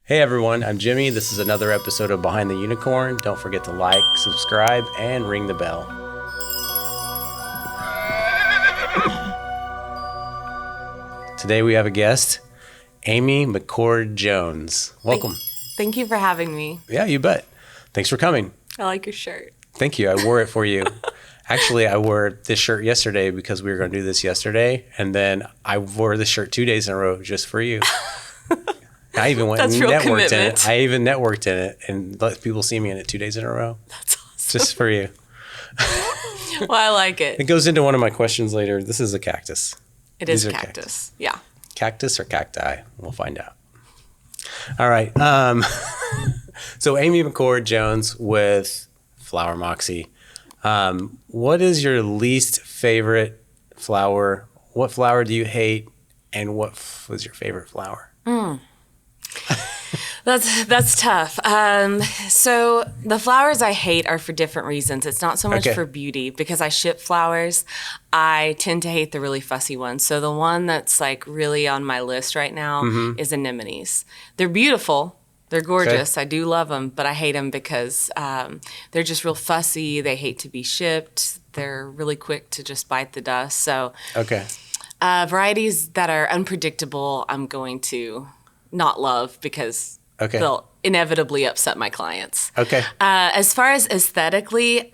Hey everyone, I'm Jimmy. This is another episode of Behind the Unicorn. Don't forget to like, subscribe, and ring the bell. Today we have a guest, Amy McCord Jones. Welcome. Thank you for having me. Yeah, you bet. Thanks for coming. I like your shirt. Thank you. I wore it for you. Actually, I wore this shirt yesterday because we were going to do this yesterday, and then I wore this shirt 2 days in a row just for you. I even went and networked in it. I even networked in it and let people see me in it 2 days in a row. That's awesome. Just for you. Well, I like it. It goes into one of my questions later. This is a cactus. It is cactus. Yeah. Cactus or cacti? We'll find out. All right. So Amy McCord Jones with Flower Moxie. What is your least favorite flower? What flower do you hate? And what was your favorite flower? That's tough. So the flowers I hate are for different reasons. It's not so much for beauty because I ship flowers. I tend to hate the really fussy ones. So the one that's like really on my list right now is anemones. They're beautiful. They're gorgeous. I do love them, but I hate them because they're just real fussy. They hate to be shipped. They're really quick to just bite the dust. So varieties that are unpredictable, I'm going to not love because they'll inevitably upset my clients. As far as aesthetically,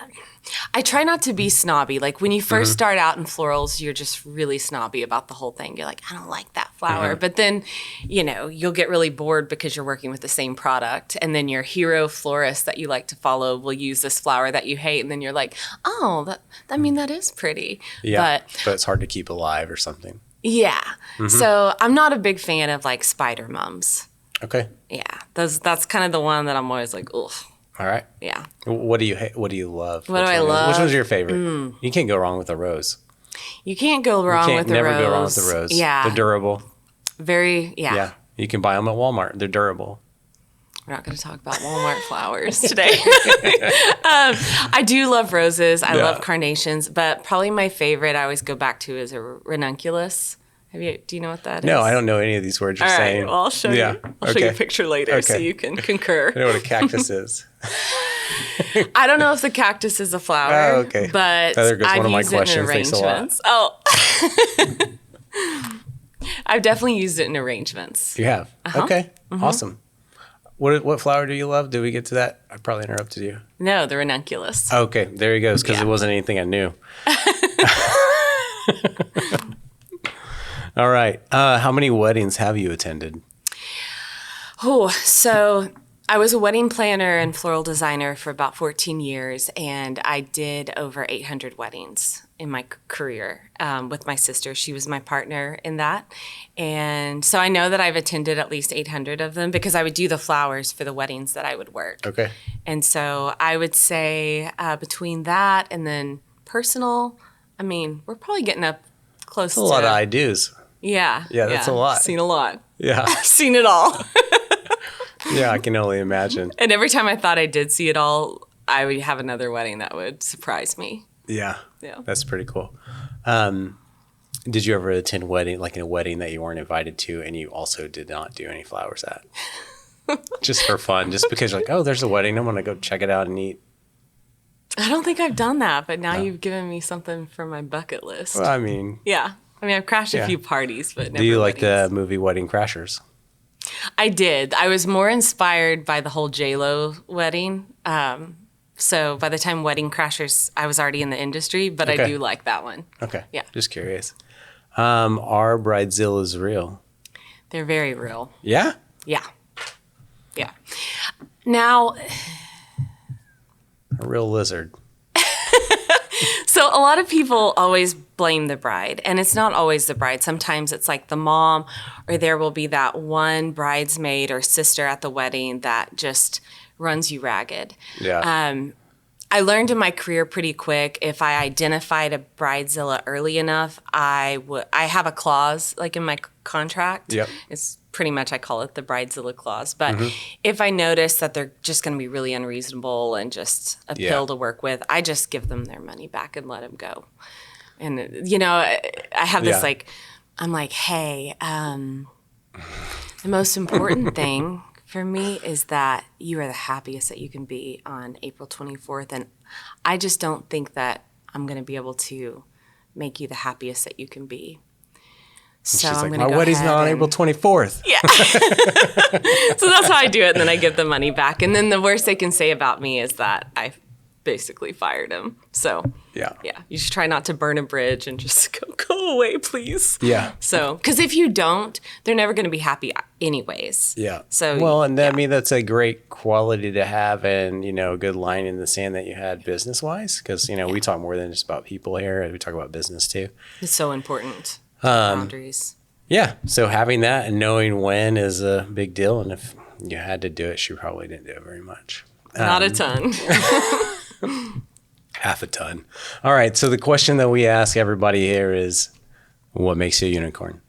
I try not to be snobby. Like when you first start out in florals, you're just really snobby about the whole thing. You're like, I don't like that flower. But then, you know, you'll get really bored because you're working with the same product. And then your hero florist that you like to follow will use this flower that you hate. And then you're like, oh, that is pretty. Yeah, but it's hard to keep alive or something. Yeah. So I'm not a big fan of like spider mums. Yeah. That's kind of the one that I'm always like, ugh. All right. Yeah. What do you hate? What do you love? What do I love? Which one's your favorite? You can't go wrong with a rose. You can't go wrong with the rose. Never go wrong with the rose. Yeah. They're durable. Yeah. You can buy them at Walmart. They're durable. We're not going to talk about Walmart flowers today. I do love roses. I love carnations, but probably my favorite I always go back to is a ranunculus. Do you know what that is? No, I don't know any of these words you're saying. Well, I'll show you. I'll show you a picture later so you can concur. I know what a cactus is. I don't know if the cactus is a flower, but I've used it in arrangements. I've definitely used it in arrangements. You have? Okay. Awesome. What flower do you love? Did we get to that? I probably interrupted you. No, the ranunculus. Okay, there he goes, because it wasn't anything I knew. All right. How many weddings have you attended? So I was a wedding planner and floral designer for about 14 years, and I did over 800 weddings in my career with my sister. She was my partner in that. And so I know that I've attended at least 800 of them because I would do the flowers for the weddings that I would work. And so I would say between that and then personal, I mean, we're probably getting up close to... That's a lot of I-dos. Yeah. Yeah, that's a lot. Seen a lot. Yeah. I've seen it all. Yeah, I can only imagine. And every time I thought I did see it all, I would have another wedding that would surprise me. Yeah. That's pretty cool. Did you ever attend a wedding that you weren't invited to and you also did not do any flowers at? Just for fun, just because you're like, oh, there's a wedding, I'm going to go check it out and eat. I don't think I've done that, but now you've given me something for my bucket list. Well, I mean... Yeah. I mean, I've crashed a few parties, but never Do you like weddings. the movie Wedding Crashers? I did. I was more inspired by the whole J-Lo wedding. So by the time Wedding Crashers, I was already in the industry, but I do like that one. Okay. Yeah. Just curious. Are bridezillas real? They're very real. Yeah? Yeah. Yeah. Now... A real lizard. So a lot of people always blame the bride, and it's not always the bride. Sometimes it's like the mom, or there will be that one bridesmaid or sister at the wedding that just runs you ragged. Yeah. I learned in my career pretty quick, if I identified a bridezilla early enough, I have a clause like in my contract. Yep. It's pretty much, I call it the bridezilla clause. But if I notice that they're just going to be really unreasonable and just a pill to work with, I just give them their money back and let them go. And, you know, I have this I'm like, hey, the most important thing for me is that you are the happiest that you can be on April 24th. And I just don't think that I'm going to be able to make you the happiest that you can be. So She's I'm like, going to my go wedding's ahead not on and- April 24th. Yeah. So that's how I do it. And then I give the money back. And then the worst they can say about me is that I basically fired him. So Yeah. you should try not to burn a bridge and just go away, please. Yeah. So, because if you don't, they're never going to be happy anyways. Yeah. So, well, and I yeah. mean, that's a great quality to have, and, you know, a good line in the sand that you had business wise. Because, you know, we talk more than just about people here. We talk about business too. It's so important. Boundaries. Yeah. So having that and knowing when is a big deal. And if you had to do it, she probably didn't do it very much. Not a ton. Half a ton. All right. So the question that we ask everybody here is, what makes you a unicorn?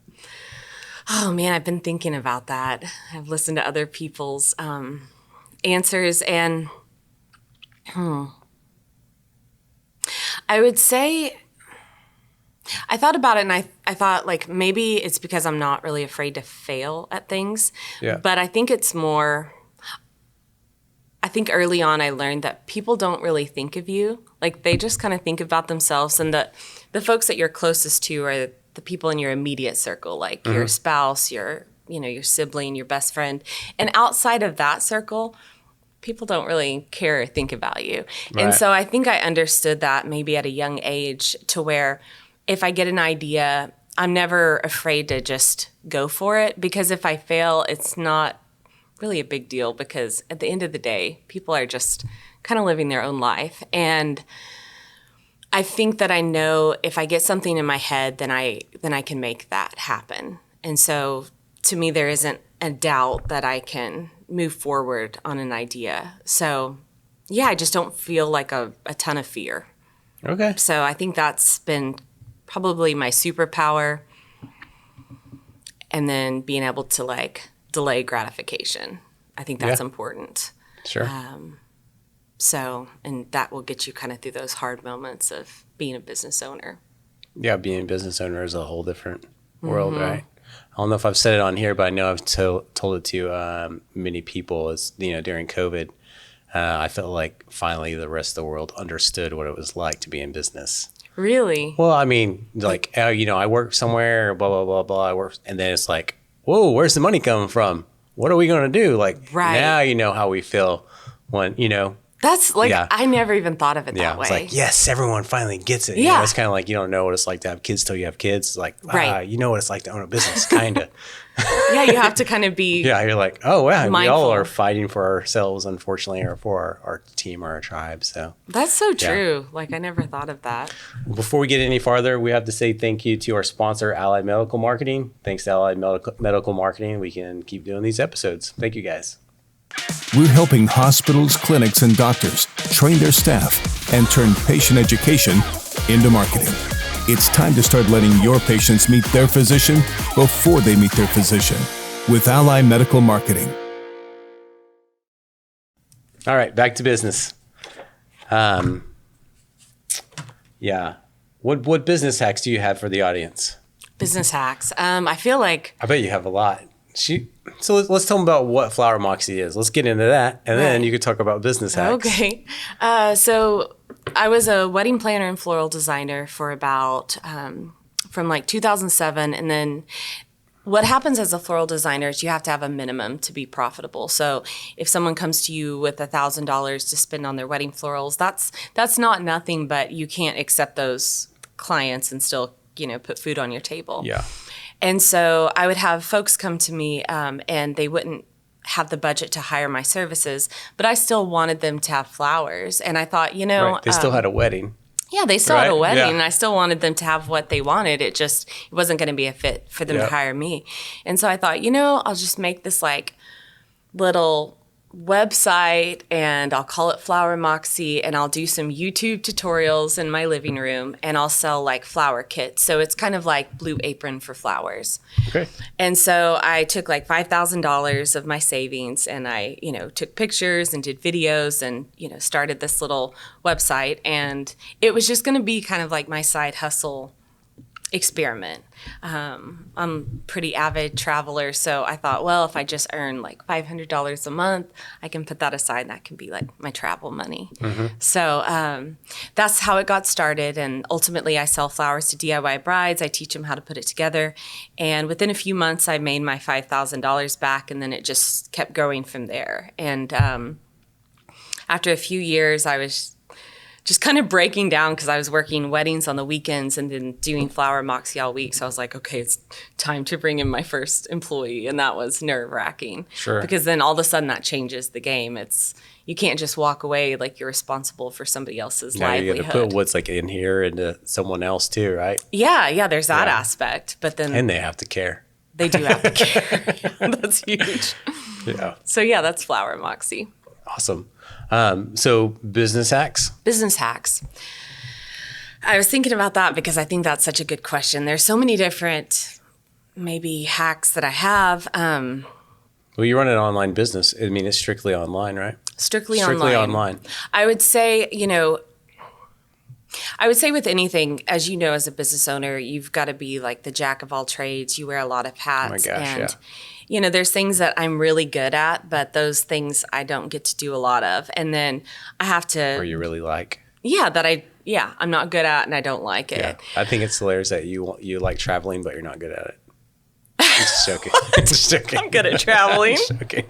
Oh man, I've been thinking about that. I've listened to other people's answers, and I would say I thought about it, and I thought like maybe it's because I'm not really afraid to fail at things. Yeah. But I think it's more. I think early on I learned that people don't really think of you. Like they just kind of think about themselves, and the folks that you're closest to are the people in your immediate circle, like your spouse, your sibling, your best friend. And outside of that circle, people don't really care or think about you. Right. And so I think I understood that maybe at a young age, to where if I get an idea, I'm never afraid to just go for it, because if I fail, it's not really a big deal, because at the end of the day, people are just kind of living their own life. And I think that I know if I get something in my head, then I can make that happen. And so to me, there isn't a doubt that I can move forward on an idea. So yeah, I just don't feel like a ton of fear. Okay. So I think that's been probably my superpower. And then being able to like delay gratification. I think that's important. Sure. So, and that will get you kind of through those hard moments of being a business owner. Yeah, being a business owner is a whole different world, right? I don't know if I've said it on here, but I know I've told it to many people. Is, you know, during COVID, I felt like finally the rest of the world understood what it was like to be in business. Really? Well, I mean, like, you know, I work somewhere, blah, blah, blah, blah. I work, and then it's like, whoa, where's the money coming from? What are we going to do? Like, Right. Now you know how we feel when, you know. That's like, Yeah. I never even thought of it that way. It's like, yes, everyone finally gets it. You Yeah. know, it's kind of like you don't know what it's like to have kids till you have kids. It's like, Right. You know what it's like to own a business, kind of. Yeah, you have to kind of be. Yeah, you're like, oh, wow, we all Mindful. are fighting for ourselves, unfortunately, or for our team or our tribe. So That's so true. Like, I never thought of that. before we get any farther, we have to say thank you to our sponsor, Allied Medical Marketing. Thanks to Allied Medical Marketing, we can keep doing these episodes. Thank you, guys. We're helping hospitals, clinics, and doctors train their staff and turn patient education into marketing. It's time to start letting your patients meet their physician before they meet their physician with Ally Medical Marketing. All right, back to business. Yeah. What business hacks do you have for the audience? Business hacks. I feel like, I bet you have a lot. So let's tell them about what Flower Moxie is. Let's get into that, and then Right. you could talk about business hacks. okay. So I was a wedding planner and floral designer for about, from like 2007. And then what happens as a floral designer is you have to have a minimum to be profitable. So if someone comes to you with $1,000 to spend on their wedding florals, that's not nothing, but you can't accept those clients and still, put food on your table. Yeah. And so I would have folks come to me and they wouldn't have the budget to hire my services, but I still wanted them to have flowers. And I thought, Right. They still had a wedding. yeah, they still had a Right? wedding, Yeah. and I still wanted them to have what they wanted. It wasn't going to be a fit for them Yeah. to hire me. And so I thought, I'll just make this like little website, and I'll call it Flower Moxie, and I'll do some YouTube tutorials in my living room, and I'll sell like flower kits. So it's kind of like Blue Apron for flowers. Okay. And so I took like $5,000 of my savings, and I, took pictures and did videos and, started this little website. And it was just going to be kind of like my side hustle experiment. I'm a pretty avid traveler, so I thought, well, if I just earn like $500 a month, I can put that aside and that can be like my travel money. So that's how it got started. And ultimately, I sell flowers to DIY brides. I teach them how to put it together. And within a few months, I made my $5,000 back, and then it just kept growing from there. And after a few years, I was just kind of breaking down because I was working weddings on the weekends and then doing Flower Moxie all week. So I was like, okay, it's time to bring in my first employee. And that was nerve-wracking. Sure. Because then all of a sudden that changes the game. You can't just walk away like you're responsible for somebody else's livelihood. You got to put what's like in here into someone else too, right? Yeah, there's that aspect. But then And they have to care. they do have to care. Yeah, that's huge. Yeah. So yeah, that's Flower Moxie. Awesome. So business hacks? Business hacks. I was thinking about that because I think that's such a good question. There's so many different maybe hacks that I have. Well, you run an online business. I mean, it's strictly online, right? Strictly online. I would say, with anything, as you know, as a business owner, you've got to be like the jack of all trades. You wear a lot of hats. Oh my gosh, and, there's things that I'm really good at, but those things I don't get to do a lot of. And then I have to. Or you really like. I'm not good at and I don't like it. Yeah. I think it's hilarious that you like traveling, but you're not good at it. I'm just joking. Just joking. I'm good at traveling. Joking.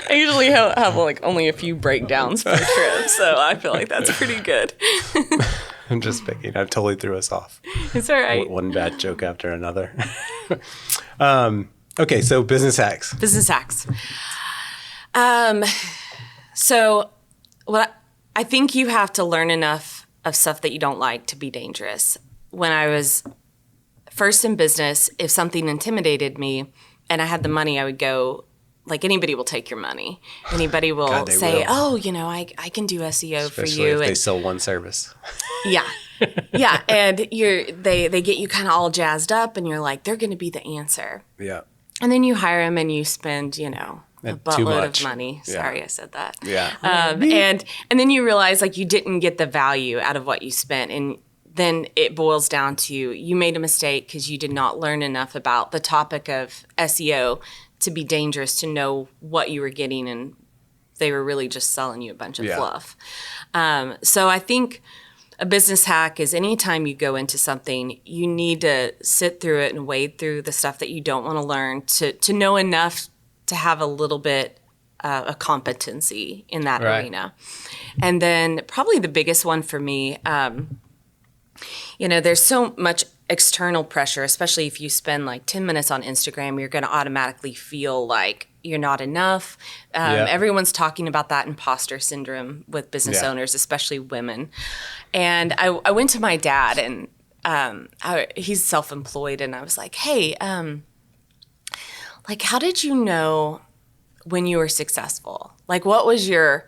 I usually have like only a few breakdowns per trip, so I feel like that's pretty good. I'm just picking. I totally threw us off. It's all right. One bad joke after another. Okay, so business hacks. Business hacks. So I think you have to learn enough of stuff that you don't like to be dangerous. When I was first in business, if something intimidated me and I had the money, I would go, like anybody will take your money. Anybody will God, say, will. oh, I can do SEO Especially for you. if they sell one service. Yeah. Yeah. And they get you kind of all jazzed up and you're like, they're going to be the answer. Yeah. And then you hire them and you spend, a buttload of money. Yeah. Sorry, I said that. Yeah. And then you realize like you didn't get the value out of what you spent. And then it boils down to you made a mistake because you did not learn enough about the topic of SEO to be dangerous, to know what you were getting. And they were really just selling you a bunch of fluff. So I think a business hack is anytime you go into something, you need to sit through it and wade through the stuff that you don't want to learn to know enough to have a little bit a competency in that arena. And then probably the biggest one for me, there's so much external pressure, especially if you spend like 10 minutes on Instagram, you're going to automatically feel like you're not enough. Everyone's talking about that imposter syndrome with business owners, especially women. And I went to my dad, and he's self-employed, and I was like, hey, how did you know when you were successful? Like, what were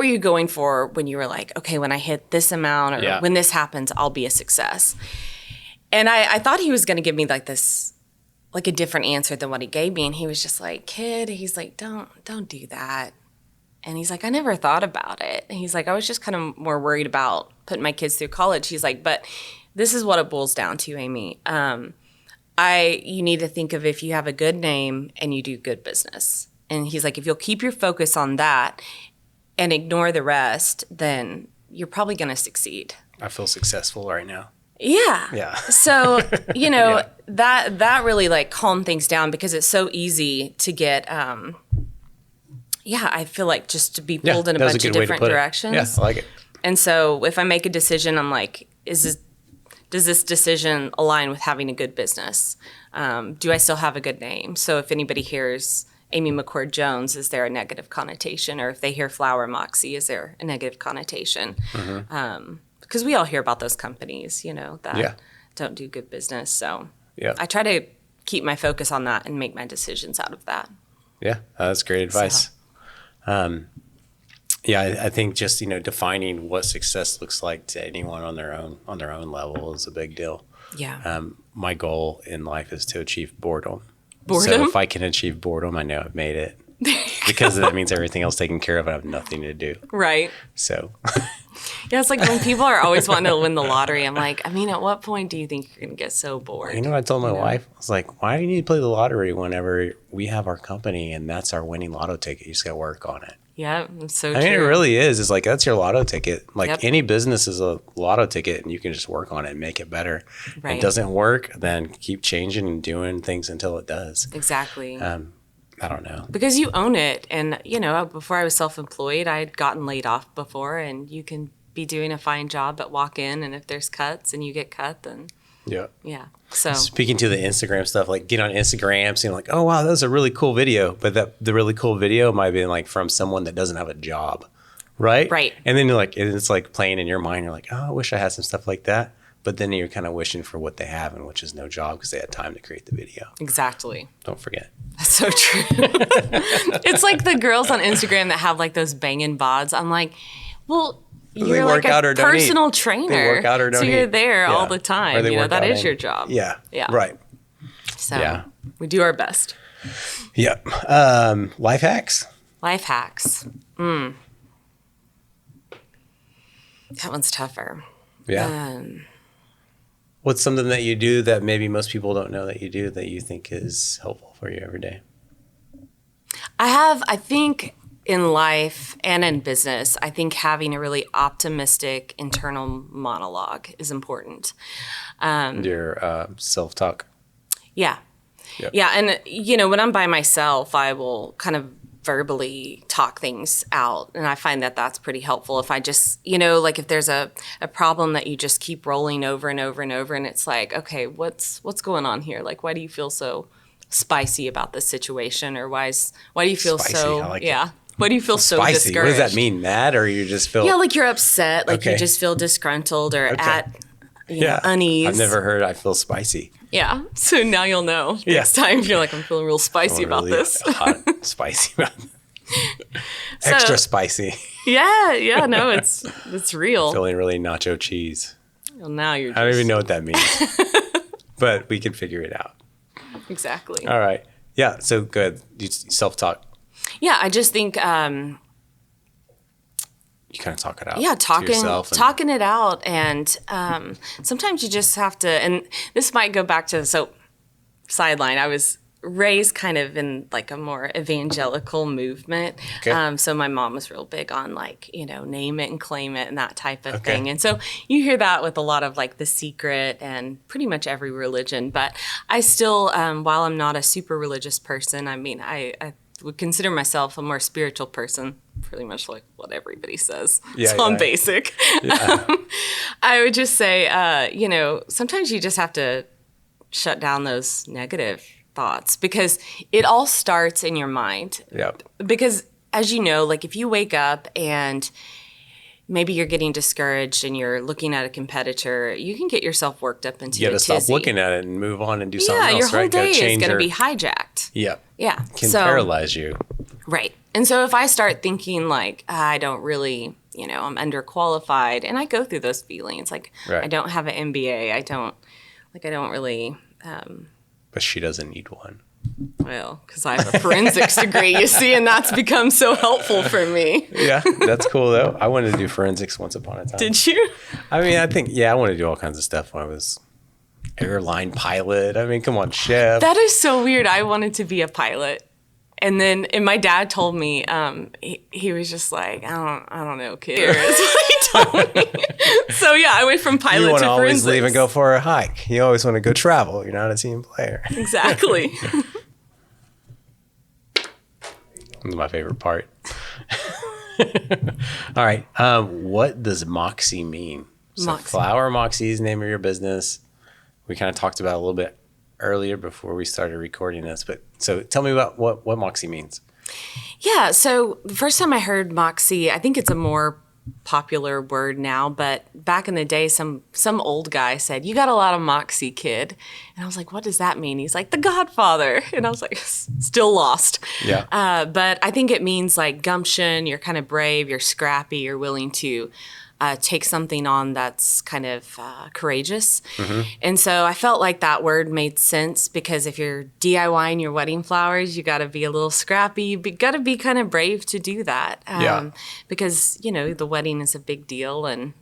you going for when you were like, okay, when I hit this amount or when this happens, I'll be a success? And I thought he was going to give me like this, like a different answer than what he gave me. And he was just like, kid, he's like, don't do that. And he's like, I never thought about it. And he's like, I was just kind of more worried about putting my kids through college. He's like, but this is what it boils down to, Amy. You need to think of if you have a good name and you do good business. And he's like, if you'll keep your focus on that and ignore the rest, then you're probably going to succeed. I feel successful right now. Yeah. Yeah. So, that really like calmed things down because it's so easy to get, I feel like just to be pulled in a bunch of different directions. Yeah, I like it. And so if I make a decision, I'm like, does this decision align with having a good business? Do I still have a good name? So if anybody hears Amy McCord Jones, is there a negative connotation? Or if they hear Flower Moxie, is there a negative connotation? Because we all hear about those companies, that don't do good business. So I try to keep my focus on that and make my decisions out of that. Yeah, that's great advice. I think just, defining what success looks like to anyone on their own level is a big deal. Yeah. My goal in life is to achieve boredom. Boredom? So if I can achieve boredom, I know I've made it. because that means everything else taken care of. I have nothing to do. Right. So, Yeah, it's like when people are always wanting to win the lottery, I'm like, I mean, at what point do you think you're going to get so bored? you know what I told my wife? I was like, why do you need to play the lottery whenever we have our company and that's our winning lotto ticket? You just got to work on it. Yeah, it's so I true. mean, it really is. It's like, that's your lotto ticket. Like Yep. any business is a lotto ticket and you can just work on it and make it better. If Right. it doesn't work, then keep changing and doing things until it does. Exactly. I don't know. Because you own it. And, you know, before I was self-employed, I had gotten laid off before, and you can be doing a fine job, but walk in, and if there's cuts and you get cut, then Yeah. yeah. So Speaking to the Instagram stuff, like get on Instagram, seeing like, oh wow, that was a really cool video, but the really cool video might be like from someone that doesn't have a job, right? Right. And then you're like, and it's like playing in your mind. You're like, oh, I wish I had some stuff like that. But then you're kind of wishing for what they have, and which is no job because they had time to create the video. exactly. Don't forget. That's so true. It's like the girls on Instagram that have like those banging bods. I'm like, well, They you're work like out a or don't eat. personal trainer. They work out or don't so you're eat. there all Yeah. the Or time. they You know, work that out is and- your job. Yeah. Yeah. Right. So Yeah. we do our best. Yeah. Life hacks. Life hacks. That one's tougher. Yeah. What's something that you do that maybe most people don't know that you do that you think is helpful for you every day? I think in life and in business, I think having a really optimistic internal monologue is important. Your self-talk. Yeah. Yep. Yeah. And, you know, when I'm by myself, I will kind of verbally talk things out. And I find that that's pretty helpful. If I just, you know, like if there's a problem that you just keep rolling over and over and over, and it's like, okay, what's going on here? Like, why do you feel so spicy about this situation? Or why do you feel Spicy, so, I like it. yeah. Why do you feel so Spicy. What discouraged? does that mean? Mad or you just feel? Yeah, like you're upset, like Okay. you just feel disgruntled or Okay. at you know, unease. I've never heard I feel spicy. Yeah. So now you'll know next time you're like, I'm feeling real spicy about Really this. hot, spicy. Extra spicy. Yeah, no, it's real. Feeling really nacho cheese. Well, now you're I don't just, even know what that means. But we can figure it out. exactly. All right. Yeah. So good. You self-talk. Yeah, I just think You kind of talk it out. yeah, to yourself and- talking it out, and sometimes you just have to. And this might go back to sideline. I was raised kind of in like a more evangelical movement. Okay. So my mom was real big on like, you know, name it and claim it and that type of Okay. thing. And so you hear that with a lot of like The Secret and pretty much every religion. But I still, while I'm not a super religious person, I mean, I would consider myself a more spiritual person, pretty much like what everybody says. Yeah, so I'm yeah. basic. I would just say, you know, sometimes you just have to shut down those negative thoughts because it all starts in your mind. Yep. Because as you know, like if you wake up and maybe you're getting discouraged and you're looking at a competitor, you can get yourself worked up into You got a to stop tizzy. looking at it and move on and do something Yeah, else, your whole right? Gotta day is change going to your- be hijacked. Yep. Yeah. Can so, paralyze you. Right. And so if I start thinking like, I don't really, you know, I'm underqualified, and I go through those feelings, like Right. I don't have an MBA, I don't really, But she doesn't need one. well, because I have a forensics degree, you see, and that's become so helpful for me. Yeah, that's cool though. I wanted to do forensics once upon a time. Did you? I mean, I think, yeah, I wanted to do all kinds of stuff when I was airline pilot. I mean, come on, chef. That is so weird. I wanted to be a pilot. And my dad told me, he was just like, I don't know, kid. Is what he told me. So yeah, I went from pilot You want to to always forensics. leave and go for a hike. You always want to go travel. You're not a team player. Exactly. That's my favorite part. All right. What does Moxie mean? So Moxie. Flower Moxie is the name of your business. We kind of talked about it a little bit earlier before we started recording this. But so tell me about what Moxie means. Yeah. So the first time I heard Moxie, I think it's a more popular word now, but back in the day, some old guy said, "You got a lot of Moxie, kid." And I was like, "What does that mean?" He's like, "The Godfather." And I was like, still lost. Yeah. But I think it means like gumption. You're kind of brave. You're scrappy. You're willing to take something on that's kind of courageous. And so I felt like that word made sense because if you're DIYing your wedding flowers, you got to be a little scrappy. You got to be kind of brave to do that. Because, you know, the wedding is a big deal. And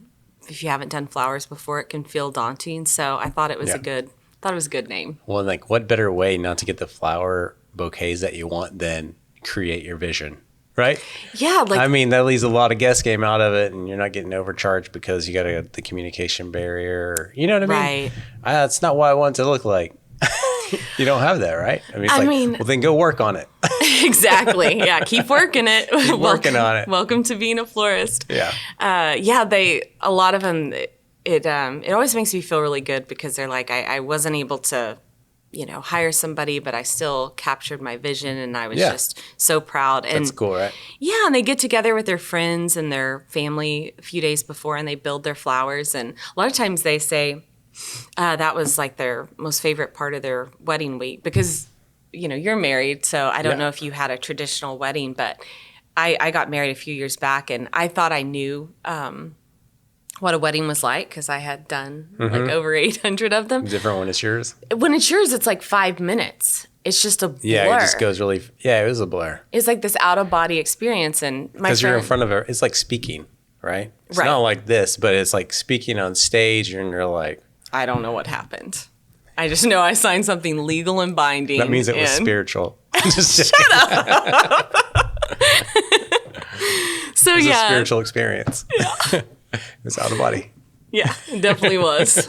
if you haven't done flowers before, it can feel daunting. So I thought it was a good name. Well, like, what better way not to get the flower bouquets that you want than create your vision, right? Yeah, like I mean, that leaves a lot of guess game out of it, and you're not getting overcharged because you got the communication barrier. You know what I mean? Right. That's not what I want it to look like. You don't have that, right? I mean, well, then go work on it. Exactly. Yeah, keep working it. Keep working on it. Welcome to being a florist. Yeah. A lot of them. It always makes me feel really good because they're like, I wasn't able to, you know, hire somebody, but I still captured my vision, and I was just so proud. And that's cool, right? Yeah, and they get together with their friends and their family a few days before, and they build their flowers. And a lot of times they say that was like their most favorite part of their wedding week because, you know, you're married, so I don't know if you had a traditional wedding, but I got married a few years back, and I thought I knew what a wedding was like because I had done like over 800 of them. Different when it's yours. When it's yours, it's like 5 minutes. It's just a blur. Yeah, it just goes really. Yeah, it was a blur. It's like this out of body experience, and because you're in front of it. It's like speaking, right? It's not like this, but it's like speaking on stage, and you're like, I don't know what happened. I just know I signed something legal and binding. That means it was spiritual. Just shut up. So it was a spiritual experience. Yeah. It was out of body. Yeah, it definitely was.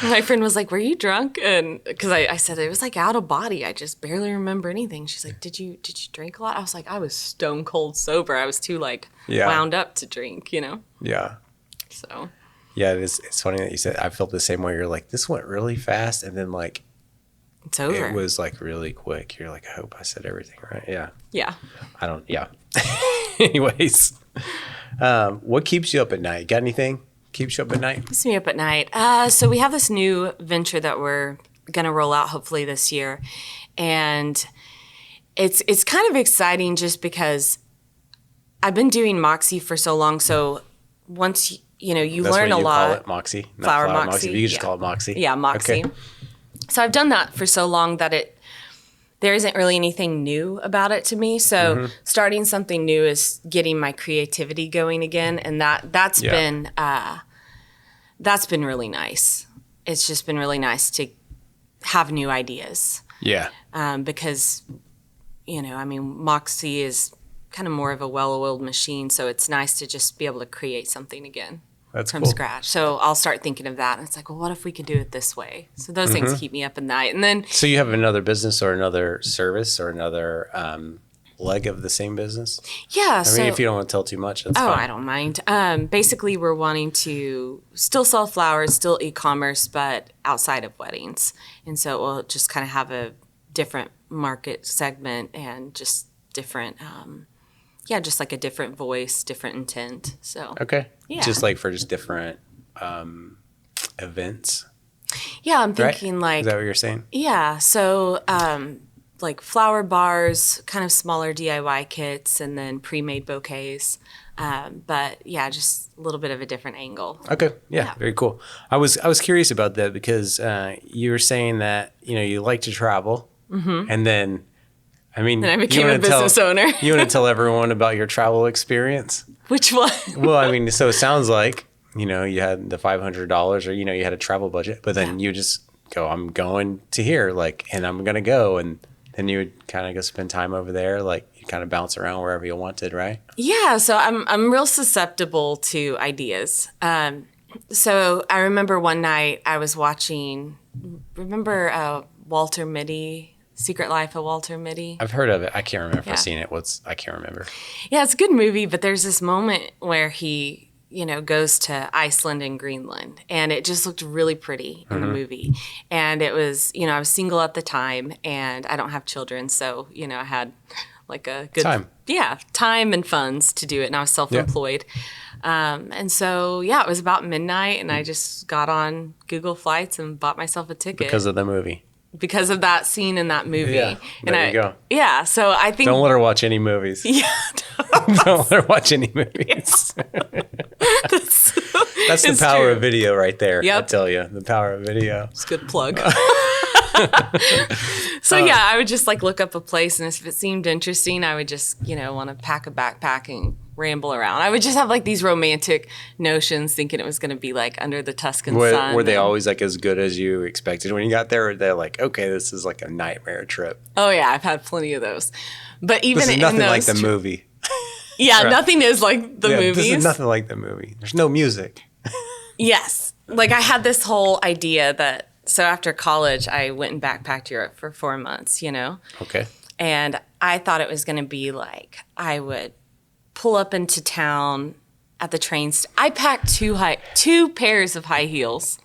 My friend was like, "Were you drunk?" And because I said it was like out of body. I just barely remember anything. She's like, "Did you drink a lot?" I was like, "I was stone cold sober. I was too like wound up to drink, you know." Yeah. So. Yeah, it's funny that you said I felt the same way. You're like, this went really fast, and then like it's over. It was like really quick. You're like, I hope I said everything right. Yeah. Yeah. I don't. Yeah. Anyways, what keeps you up at night? Got anything keeps you up at night? Keeps me up at night. So we have this new venture that we're gonna roll out hopefully this year, and it's kind of exciting just because I've been doing Moxie for so long. So once you know, you That's learn what a you lot. Call it Moxie, not Flower Moxie. You just call it Moxie. Yeah, Moxie. Okay. So I've done that for so long that there isn't really anything new about it to me. So starting something new is getting my creativity going again, and that's been really nice. It's just been really nice to have new ideas. Yeah. Because, you know, I mean, Moxie is kind of more of a well-oiled machine, so it's nice to just be able to create something again. That's from cool. scratch. So I'll start thinking of that. And it's like, well, what if we could do it this way? So those things keep me up at night. And then. So you have another business or another service or another leg of the same business? Yeah. I mean, if you don't want to tell too much, that's fine. I don't mind. Basically, we're wanting to still sell flowers, still e-commerce, but outside of weddings. And so we'll just kind of have a different market segment and just different just like a different voice, different intent. So okay, yeah, just like for just different events. Yeah, I'm thinking Is that what you're saying? Yeah, so like flower bars, kind of smaller DIY kits, and then pre-made bouquets. But yeah, just a little bit of a different angle. Okay, yeah, very cool. I was curious about that because you were saying that you like to travel, and then. I mean, then I became a business owner. You want to tell everyone about your travel experience? Which one? Well, I mean, so it sounds like, you had the $500 or, you had a travel budget, but then you just go, I'm going to here, and I'm going to go. And then you would kind of go spend time over there. You kind of bounce around wherever you wanted, right? Yeah. So I'm real susceptible to ideas. So I remember one night I was watching, Walter Mitty, Secret Life of Walter Mitty. I've heard of it. I can't remember if I've seen it. I can't remember. Yeah, it's a good movie, but there's this moment where he, goes to Iceland and Greenland, and it just looked really pretty in the movie. And it was, I was single at the time, and I don't have children, so, I had like a good time and funds to do it, and I was self-employed. Yeah. And so, it was about midnight, and I just got on Google Flights and bought myself a ticket. Because of the movie. Because of that scene in that movie. Yeah, there you go. Yeah, so I think... Don't let her watch any movies. Yeah. Don't let her watch any movies. That's the It's power true. of video right there. Yep. I tell you, the power of video. It's a good plug. So yeah, I would just like look up a place, and if it seemed interesting, I would just, want to pack a backpack and ramble around. I would just have like these romantic notions, thinking it was going to be like under the Tuscan sun. Were they and- always like as good as you expected when you got there? Or they're like, okay, this is like a nightmare trip. Oh yeah, I've had plenty of those. But even This is in nothing those, like the movie. yeah, Right. nothing is like the Yeah, movies. This is nothing like the movie. There's no music. Yes. Like I had this whole idea that, so after college, I went and backpacked Europe for 4 months, Okay. and I thought it was going to be like, I would pull up into town at the train. I packed two pairs of high heels.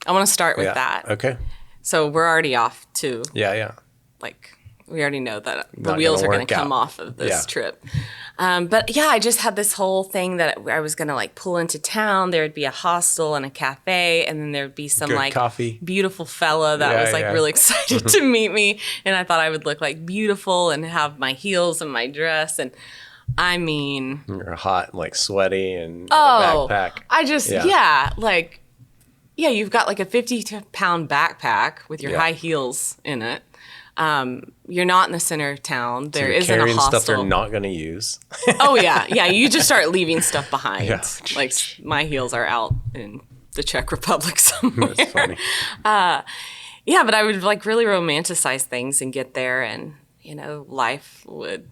I want to start with Yeah. that. Okay. So we're already off to, Yeah. like, we already know that the Not wheels gonna are going work to come out. off of this Yeah. trip. But yeah, I just had this whole thing that I was going to like pull into town. There would be a hostel and a cafe, and then there would be some Good like coffee. beautiful fella that Yeah, was like yeah. really excited to meet me. And I thought I would look like beautiful and have my heels and my dress. And I mean, You're hot, like sweaty, and oh, a backpack. I just, Yeah. you've got like a 50-pound backpack with your Yeah. high heels in it. You're not in the center of town. There You're isn't a carrying hostel. stuff they're not going to use. Oh yeah. You just start leaving stuff behind. Yeah. Like my heels are out in the Czech Republic somewhere. That's funny. Yeah, but I would like really romanticize things and get there, and life would,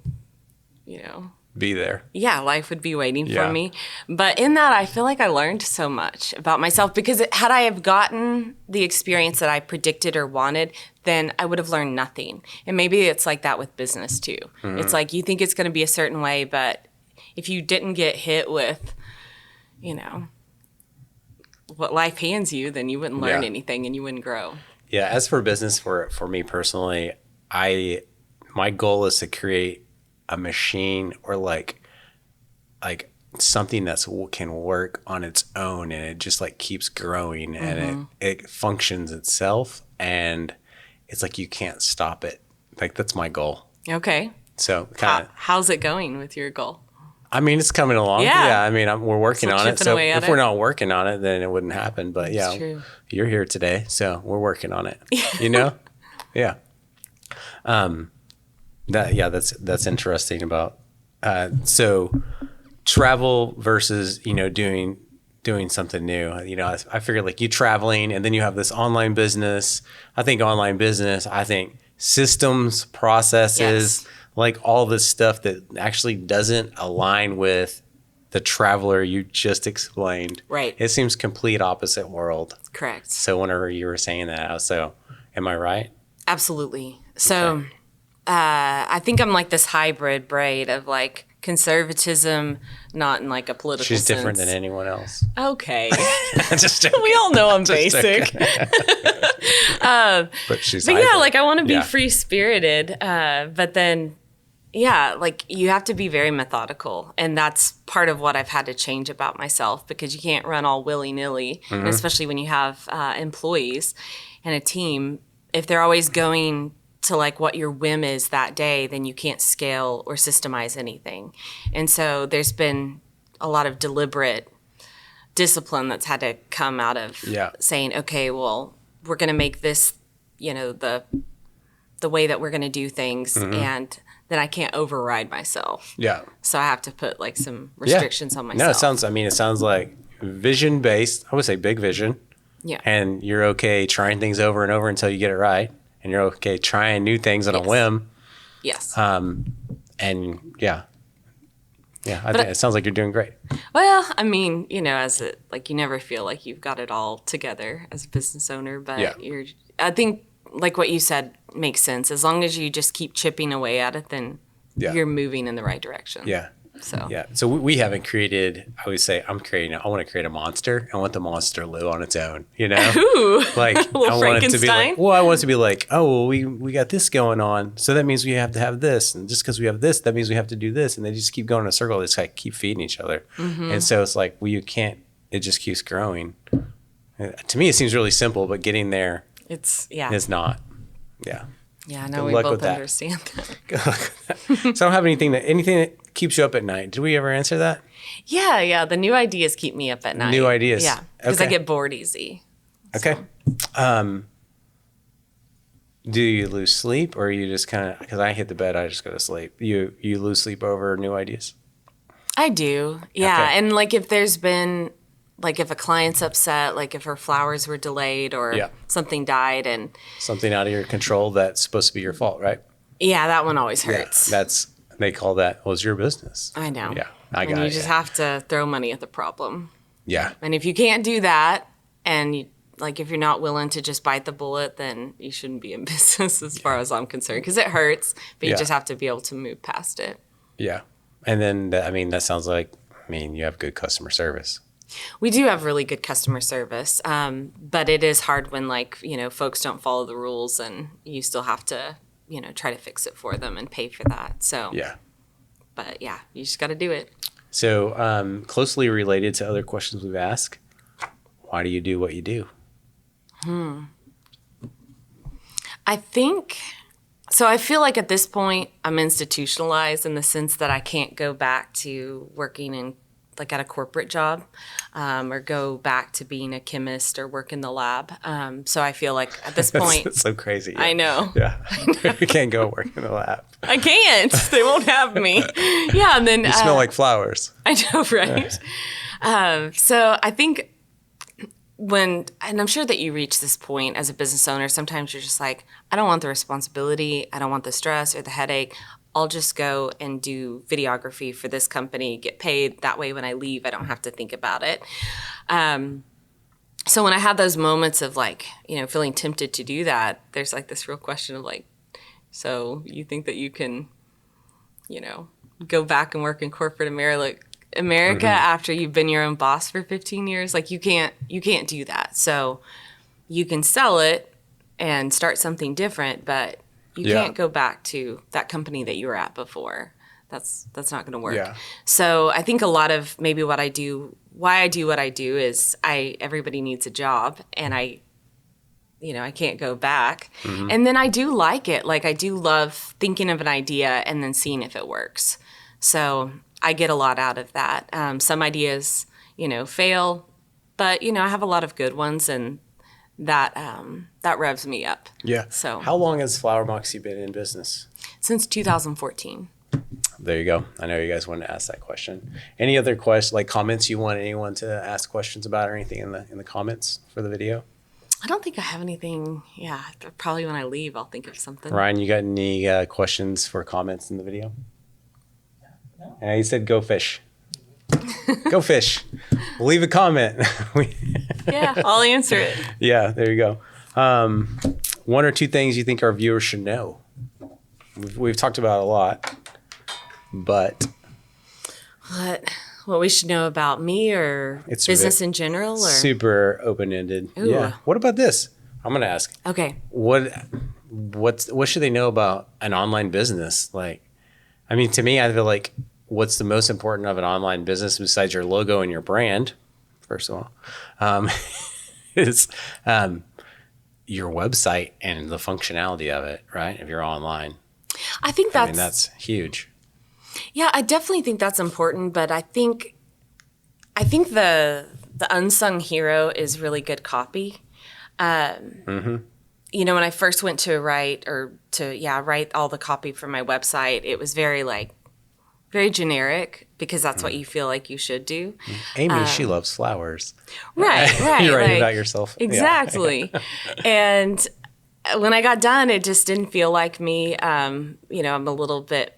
Be there. life would be waiting Yeah. for me. But in that, I feel like I learned so much about myself, because had I have gotten the experience that I predicted or wanted, then I would have learned nothing. And maybe it's like that with business too. Mm-hmm. It's like you think it's going to be a certain way, but if you didn't get hit with, what life hands you, then you wouldn't learn Yeah. anything and you wouldn't grow. Yeah. As for business, for me personally, my goal is to create a machine or like something that's can work on its own, and it just like keeps growing, and it functions itself, and it's like you can't stop it. Like that's my goal. Okay. So kind of. How's it going with your goal? I mean, it's coming along. Yeah. I mean, we're working Still on it. chipping So away at if we're it. not working on it, then it wouldn't happen. But yeah, true. you're here today, so we're working on it. Yeah. That's interesting about so travel versus doing something new. I figured like you traveling, and then you have this online business. I think online business. I think systems, processes. Yes. Like all this stuff that actually doesn't align with the traveler you just explained. Right. It seems complete opposite world. Correct. So whenever you were saying that, I was am I right? Absolutely. So I think I'm like this hybrid braid of like conservatism, not in like a political She's different sense. than anyone else. Okay. Just joking. We all know I'm basic. But she's But yeah, hybrid. like I want to be Yeah. free spirited. But then, like you have to be very methodical. And that's part of what I've had to change about myself, because you can't run all willy nilly, Mm-hmm. especially when you have employees and a team. If they're always going to like what your whim is that day, then you can't scale or systemize anything. And so there's been a lot of deliberate discipline that's had to come out of Yeah. saying, okay, well, we're going to make this, the way that we're going to do things, and then I can't override myself. Yeah. So I have to put like some restrictions on myself. No, it sounds like vision based. I would say big vision. Yeah. And you're okay trying things over and over until you get it right. And you're okay trying new things on a Yes. whim. Yes. And yeah. Yeah. I think it sounds like you're doing great. Well, I mean, as it like you never feel like you've got it all together as a business owner, but Yeah. I think like what you said makes sense. As long as you just keep chipping away at it, then Yeah. you're moving in the right direction. Yeah. So Yeah. So we haven't created, I always say, I want to create a monster. I want the monster to live on its own, Ooh. Like, Little I want it to be Frankenstein? like, I want it to be like, oh, well, we got this going on. So that means we have to have this. And just because we have this, that means we have to do this. And they just keep going in a circle. They just like keep feeding each other. Mm-hmm. And so it's like, well, you can't, it just keeps growing. To me, it seems really simple, but getting there it's is not. Yeah. Yeah, I know Good we luck both with that. understand that. So I don't have anything keeps you up at night? Did we ever answer that? Yeah. The new ideas keep me up at night. New ideas. Yeah, because I Okay. get bored easy. Okay. Do you lose sleep, or are you just kind of, because I hit the bed, I just go to sleep. You lose sleep over new ideas? I do. Yeah. Okay. And like if there's been, like if a client's upset, like if her flowers were delayed or Yeah. something died, and Something out of your control that's supposed to be your fault, right? yeah, that one always hurts. They call that, well, it's your business. I know. Yeah, I and got you it. just have to throw money at the problem. Yeah. And if you can't do that, and you, like if you're not willing to just bite the bullet, then you shouldn't be in business as far as I'm concerned, because it hurts, but Yeah. you just have to be able to move past it. Yeah. And then, that sounds like, you have good customer service. We do have really good customer service, but it is hard when folks don't follow the rules, and you still have to try to fix it for them and pay for that. So Yeah. but yeah, you just got to do it. So, closely related to other questions we've asked, why do you do what you do? I think so. I feel like at this point I'm institutionalized in the sense that I can't go back to working in at a corporate job, or go back to being a chemist or work in the lab. So I feel like at this point, That's so crazy. I know. Yeah. You can't go work in the lab. I can't. They won't have me. Yeah, and then You smell like flowers. I know, right? So I think and I'm sure that you reach this point as a business owner, sometimes you're just like, I don't want the responsibility, I don't want the stress or the headache. I'll just go and do videography for this company, get paid. That way when I leave, I don't have to think about it. So when I have those moments of feeling tempted to do that, there's this real question of so you think that you can, go back and work in corporate America Mm-hmm. after you've been your own boss for 15 years? You can't do that. So you can sell it and start something different, but you Yeah. can't go back to that company that you were at before. That's not going to work. Yeah. So I think a lot of maybe why I do what I do is everybody needs a job, and I can't go back. Mm-hmm. And then I do like it. I do love thinking of an idea and then seeing if it works. So I get a lot out of that. Some ideas, fail, but I have a lot of good ones, and that revs me up. Yeah. So How long has Flower Moxie been in business? since 2014. There you go. I know you guys wanted to ask that question. Any other comments you want anyone to ask questions about, or anything in the comments for the video? I don't think I have anything. Yeah, probably when I leave, I'll think of something. Ryan, you got any questions for comments in the video? No. And he said, "Go fish." Go fish. Leave a comment. Yeah, I'll answer it. Yeah, there you go. One or two things you think our viewers should know. We've talked about a lot, but What we should know about me, or It's business in general, or super open-ended. Ooh. Yeah. What about this? I'm gonna ask. okay. What should they know about an online business? To me, I feel like what's the most important of an online business besides your logo and your brand, first of all, is your website and the functionality of it, right? If you're online. I think That's huge. Yeah, I definitely think that's important, but I think the unsung hero is really good copy. When I first went to write all the copy for my website, it was very generic, because that's what you feel like you should do. Amy, she loves flowers. Right. You're writing about yourself. Yeah. Exactly. And when I got done, it just didn't feel like me. I'm a little bit,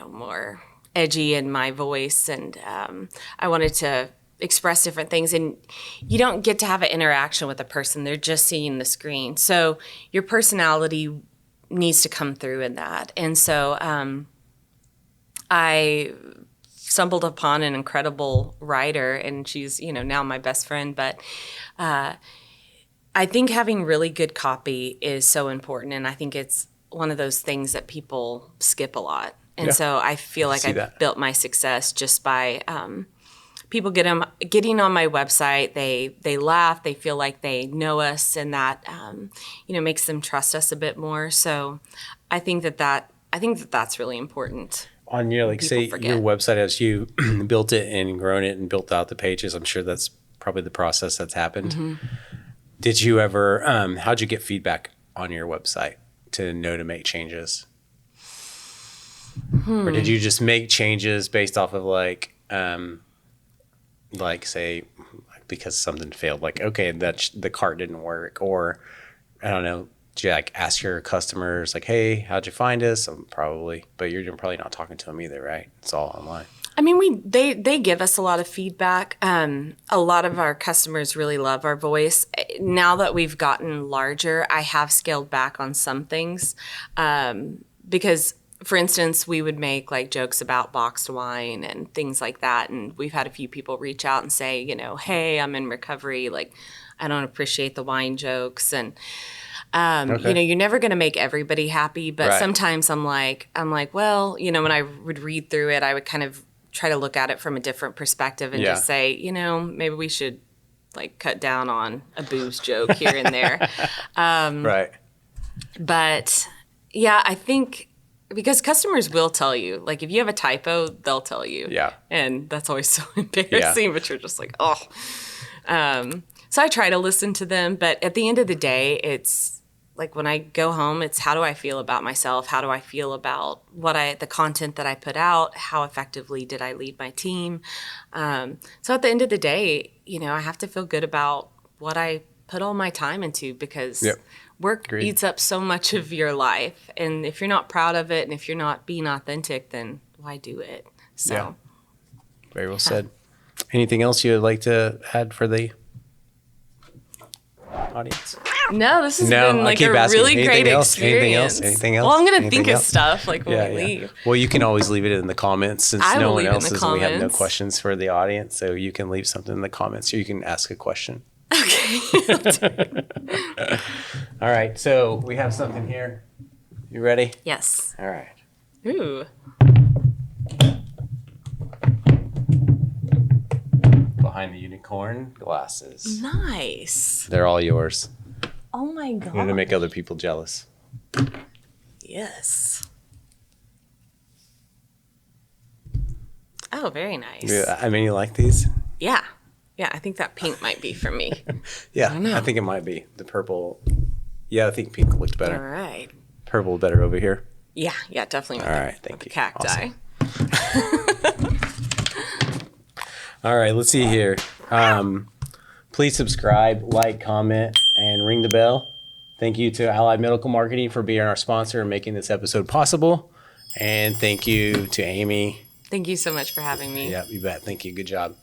more edgy in my voice, and I wanted to express different things, and you don't get to have an interaction with a person. They're just seeing the screen. So your personality needs to come through in that. And so I stumbled upon an incredible writer, and she's, now my best friend. But I think having really good copy is so important, and I think it's one of those things that people skip a lot. And so I feel like I built my success just by people getting on my website. They laugh, they feel like they know us, and that makes them trust us a bit more. So I think that's really important. on your, like, say your website, as you built it and grown it and built out the pages, I'm sure that's probably the process that's happened. Mm-hmm. Did you ever, how'd you get feedback on your website to know to make changes? Or did you just make changes based off of like say, because something failed, like, okay, that the cart didn't work, or I don't know, did you like ask your customers like, hey, how'd you find us? Probably, but you're probably not talking to them either, right? It's all online. I mean, they give us a lot of feedback. A lot of our customers really love our voice. Now that we've gotten larger, I have scaled back on some things because, for instance, we would make like jokes about boxed wine and things like that. And we've had a few people reach out and say, you know, hey, I'm in recovery. Like, I don't appreciate the wine jokes. And, you know, you're never going to make everybody happy. But sometimes I'm like, well, you know, when I would read through it, I would kind of try to look at it from a different perspective and just say, you know, maybe we should like cut down on a booze joke here and there. Right. But yeah, I think because customers will tell you, like if you have a typo, they'll tell you. Yeah. And that's always so embarrassing, but you're just like, oh. So I try to listen to them, but at the end of the day, it's like when I go home, it's how do I feel about myself? How do I feel about the content that I put out? How effectively did I lead my team? So at the end of the day, you know, I have to feel good about what I put all my time into because work eats up so much of your life. And if you're not proud of it and if you're not being authentic, then why do it? So, very well said. Anything else you would like to add for the audience? No, this has been like a really great experience. Anything else? Well, I'm going to think of stuff like when we leave. Well, you can always leave it in the comments since no one else is, and we have no questions for the audience. So you can leave something in the comments or you can ask a question. Okay. All right. So we have something here. You ready? Yes. All right. Ooh. Behind the unicorn glasses. Nice. They're all yours. Oh my God. I'm going to make other people jealous. Yes. Oh, very nice. Yeah, I mean, you like these? Yeah. Yeah, I think that pink might be for me. Yeah, I think it might be. The purple. Yeah, I think pink looked better. All right. Purple better over here. Yeah, definitely. All right, thank you. Cacti. Awesome. All right, let's see here. Please subscribe, like, comment, and ring the bell. Thank you to Allied Medical Marketing for being our sponsor and making this episode possible. And thank you to Amy. Thank you so much for having me. Yeah, you bet. Thank you. Good job.